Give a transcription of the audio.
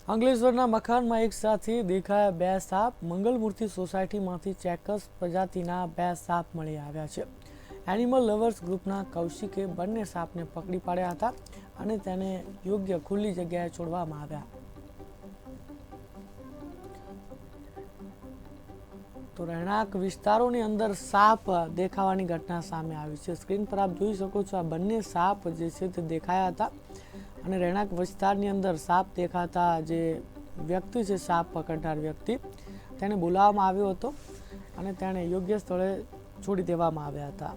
અંકલેશ્વરના મકાનમાં એક સાથે દેખાયા બે સાપ. મંગલમૂર્તિ સોસાયટીમાંથી ચેકસ પ્રજાતિના બે સાપ મળી આવ્યા છે. એનિમલ લવર્સ ગ્રુપના કૌશિકે બંને સાપને પકડી પાડ્યા હતા અને તેને યોગ્ય ખુલ્લી જગ્યાએ છોડવામાં આવ્યા. તો રહેણાંક વિસ્તારોની અંદર સાપ દેખાવાની ઘટના સામે આવી છે. સ્ક્રીન પર આપ જોઈ શકો છો, આ બંને સાપ જે છે તે દેખાયા હતા અને રહેણાંક વિસ્તારની અંદર સાપ દેખાતા જે વ્યક્તિ છે, સાપ પકડનાર વ્યક્તિ, તેને બોલાવવામાં આવ્યો હતો અને તેને યોગ્ય સ્થળે છોડી દેવામાં આવ્યા હતા.